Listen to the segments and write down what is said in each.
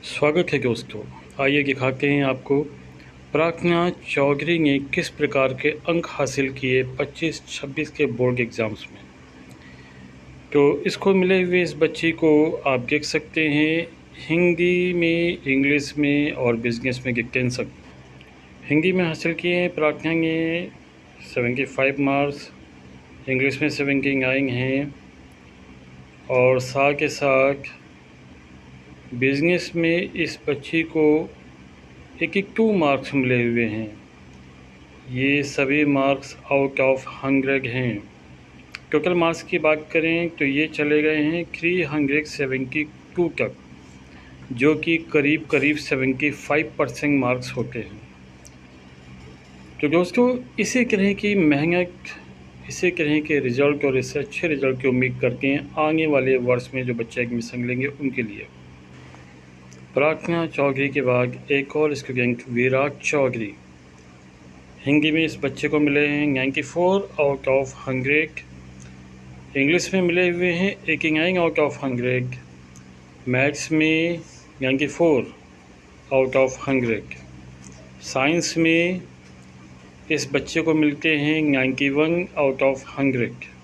स्वागत है दोस्तों। आइए दिखाते हैं आपको प्रार्थना चौधरी ने किस प्रकार के अंक हासिल किए 25-26 के बोर्ड एग्ज़ाम्स में। तो इसको मिले हुए इस बच्ची को आप देख सकते हैं हिंदी में, इंग्लिश में और बिजनेस में देखते सब। हिंदी में हासिल किए हैं प्रार्थना ने 75 मार्क्स, इंग्लिश में 79 हैं और साथ के साथ बिजनेस में इस बच्ची को 82 मार्क्स मिले हुए हैं। ये सभी मार्क्स आउट ऑफ 100 हैं। टोटल मार्क्स की बात करें तो ये चले गए हैं 372 तक, जो कि करीब करीब 75% मार्क्स होते हैं। तो दोस्तों, इसी तरह की मेहनत, इसी तरह के रिज़ल्ट और इससे अच्छे रिज़ल्ट की उम्मीद करते हैं आने वाले वर्ष में जो बच्चे एडमिशन लेंगे उनके लिए। प्रार्थना चौधरी के बाद एक और स्टूडेंट विराट चौधरी। हिंदी में इस बच्चे को मिले हैं 94 आउट ऑफ 100, इंग्लिश में मिले हुए हैं 89 आउट ऑफ 100, मैथ्स में 94 आउट ऑफ 100, साइंस में इस बच्चे को मिलते हैं 91 आउट ऑफ 100,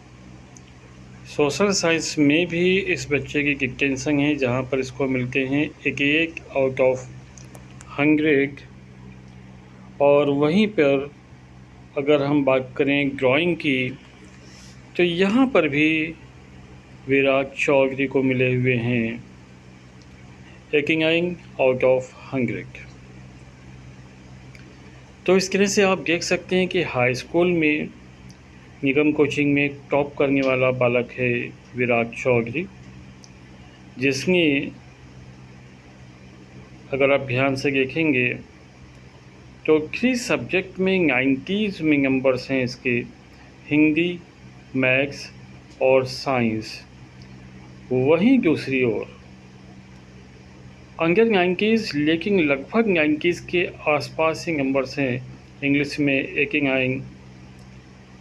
सोशल साइंस में भी इस बच्चे की डिस्टिंक्शन है जहां पर इसको मिलते हैं 81 आउट ऑफ 100। और वहीं पर अगर हम बात करें ड्राइंग की तो यहाँ पर भी विराट चौधरी को मिले हुए हैं 89 आउट ऑफ 100। तो इस तरह से आप देख सकते हैं कि हाई स्कूल में निगम कोचिंग में टॉप करने वाला बालक है विराट चौधरी, जिसने अगर आप ध्यान से देखेंगे तो 3 सब्जेक्ट में 90s में नंबर्स हैं इसके, हिंदी, मैथ्स और साइंस। वहीं दूसरी ओर अंडर 90s लेकिन लगभग 90s के आसपास ही नंबर्स हैं, इंग्लिश में 89,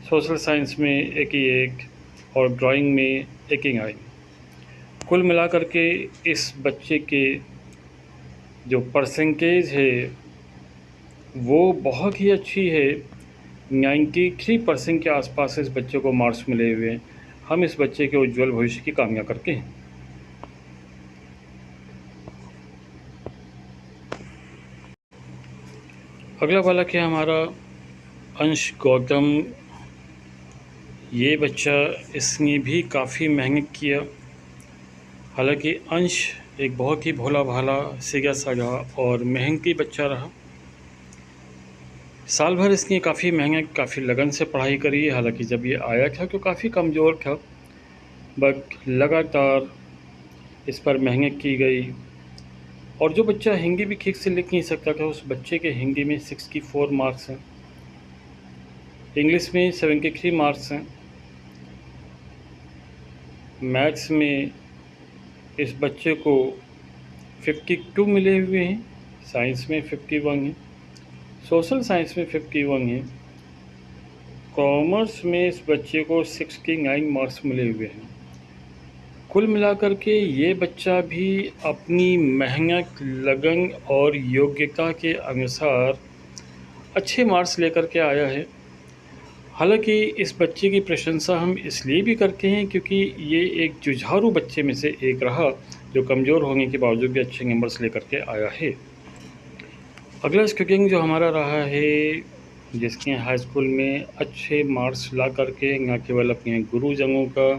सोशल साइंस में 81 और ड्राइंग में 89। कुल मिलाकर के इस बच्चे के जो परसेंटेज है वो बहुत ही अच्छी है, 93% के आसपास इस बच्चे को मार्क्स मिले हुए हैं। हम इस बच्चे के उज्जवल भविष्य की कामना करते हैं। अगला बालक है हमारा अंश गौतम। ये बच्चा, इसने भी काफ़ी मेहनत किया। हालांकि अंश एक बहुत ही भोला भाला, सीधा साधा और मेहनती बच्चा रहा। साल भर इसने काफ़ी मेहनत, काफ़ी लगन से पढ़ाई करी। हालांकि जब ये आया था तो काफ़ी कमज़ोर था, बट लगातार इस पर मेहनत की गई। और जो बच्चा हिंदी भी ठीक से लिख नहीं सकता था, उस बच्चे के हिंदी में 64 मार्क्स हैं, इंग्लिश में 73 मार्क्स हैं, मैथ्स में इस बच्चे को 52 मिले हुए हैं, साइंस में 51 हैं, सोशल साइंस में 51 हैं, कॉमर्स में इस बच्चे को 69 मार्क्स मिले हुए हैं। कुल मिलाकर के ये बच्चा भी अपनी मेहनत, लगन और योग्यता के अनुसार अच्छे मार्क्स लेकर के आया है। हालांकि इस बच्चे की प्रशंसा हम इसलिए भी करते हैं क्योंकि ये एक जुझारू बच्चे में से एक रहा, जो कमज़ोर होने के बावजूद भी अच्छे नंबर्स लेकर के आया है। अगला स्टूडेंट जो हमारा रहा है, जिसने हाई स्कूल में अच्छे मार्क्स ला करके न केवल अपने गुरुजनों का,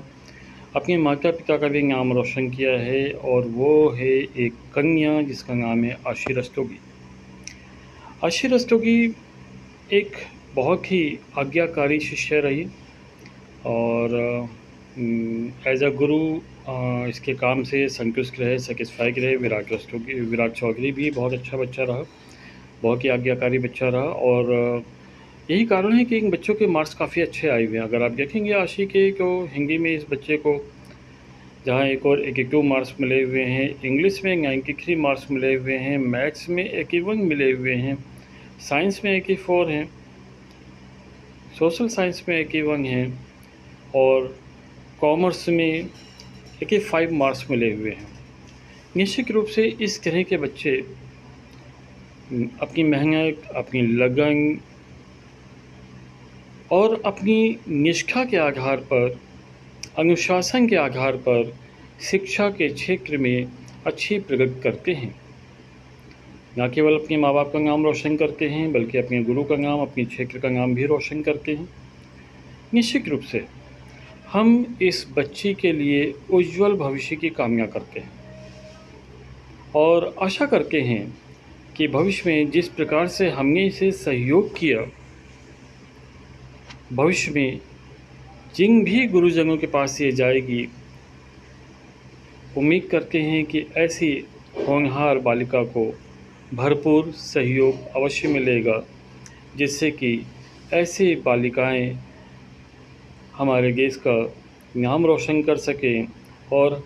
अपने माता पिता का भी नाम रोशन किया है, और वो है एक कन्या जिसका नाम है आशी रस्तोगी। आशी रस्तोगी एक बहुत ही आज्ञाकारी शिष्य रही और एज अ गुरु इसके काम से संतुष्ट रहे, सेटिस्फाइड रहे। विराट चौधरी भी बहुत अच्छा बच्चा रहा, बहुत ही आज्ञाकारी बच्चा रहा, और यही कारण है कि इन बच्चों के मार्क्स काफ़ी अच्छे आए हुए हैं। अगर आप देखेंगे आशी के तो हिंदी में इस बच्चे को जहाँ एक और 82 मार्क्स मिले हुए हैं, इंग्लिश में 93 मार्क्स मिले हुए हैं, मैथ्स में 81 मिले हुए हैं, साइंस में 84 हैं, सोशल साइंस में 81 हैं और कॉमर्स में 85 मार्क्स मिले हुए हैं। निश्चित रूप से इस तरह के बच्चे अपनी मेहनत, अपनी लगन और अपनी निष्ठा के आधार पर, अनुशासन के आधार पर शिक्षा के क्षेत्र में अच्छी प्रगति करते हैं। न केवल अपने माँ बाप का नाम रोशन करते हैं, बल्कि अपने गुरु का नाम, अपने क्षेत्र का नाम भी रोशन करते हैं। निश्चित रूप से हम इस बच्चे के लिए उज्जवल भविष्य की कामना करते हैं और आशा करते हैं कि भविष्य में जिस प्रकार से हमने इसे सहयोग किया, भविष्य में जिन भी गुरुजनों के पास ये जाएगी, उम्मीद करते हैं कि ऐसी होनहार बालिका को भरपूर सहयोग अवश्य मिलेगा, जिससे कि ऐसी बालिकाएं हमारे देश का नाम रोशन कर सकें और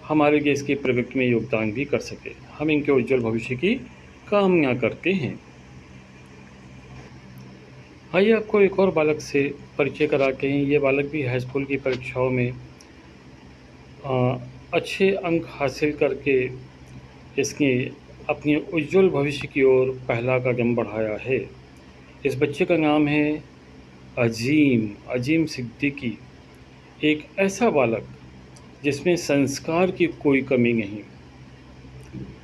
हमारे देश की प्रगति में योगदान भी कर सकें। हम इनके उज्जवल भविष्य की कामना करते हैं। आइए आपको एक और बालक से परिचय कराते हैं। ये बालक भी हाई स्कूल की परीक्षाओं में अच्छे अंक हासिल करके इसने अपने उज्जवल भविष्य की ओर पहला कदम बढ़ाया है। इस बच्चे का नाम है अजीम सिद्दीकी। एक ऐसा बालक जिसमें संस्कार की कोई कमी नहीं,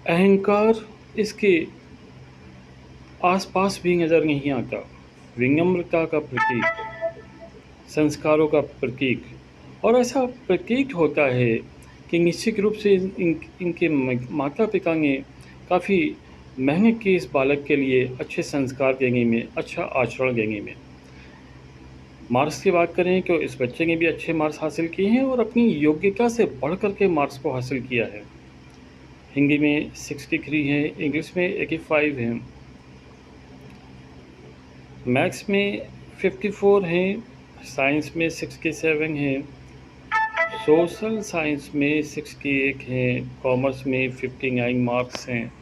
अहंकार इसके आसपास भी नज़र नहीं आता, विनम्रता का प्रतीक, संस्कारों का प्रतीक। और ऐसा प्रतीक होता है कि निश्चित रूप से इनके माता पिता ने काफ़ी मेहनत की इस बालक के लिए अच्छे संस्कार देने में, अच्छा आचरण देने में। मार्क्स की बात करें तो इस बच्चे ने भी अच्छे मार्क्स हासिल किए हैं और अपनी योग्यता से बढ़ कर के मार्क्स को हासिल किया है। हिंदी में 63 है, इंग्लिश में 85 है, मैथ्स में 54 हैं, साइंस में 67 हैं, सोशल साइंस में 68 हैं, कॉमर्स में 59 मार्क्स हैं।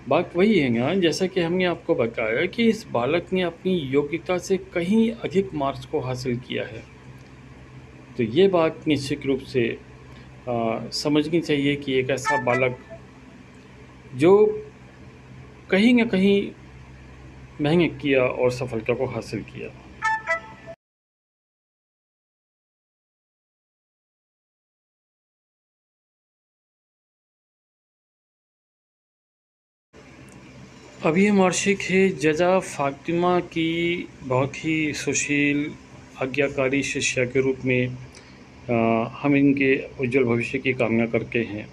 बात वही है ना, जैसा कि हमने आपको बताया कि इस बालक ने अपनी योग्यता से कहीं अधिक मार्क्स को हासिल किया है। तो ये बात निश्चित रूप से समझनी चाहिए कि एक ऐसा बालक जो कहीं न कहीं मेहनत किया और सफलता को हासिल किया। अभी हम वार्षिक है जजा फातिमा की बहुत ही सुशील, आज्ञाकारी शिष्या के रूप में हम इनके उज्जवल भविष्य की कामना करते हैं।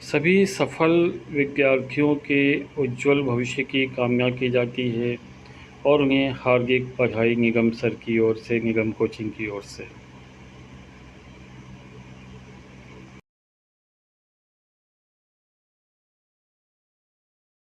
सभी सफल विद्यार्थियों के उज्जवल भविष्य की कामना की जाती है और उन्हें हार्दिक बधाई निगम सर की ओर से, निगम कोचिंग की ओर से।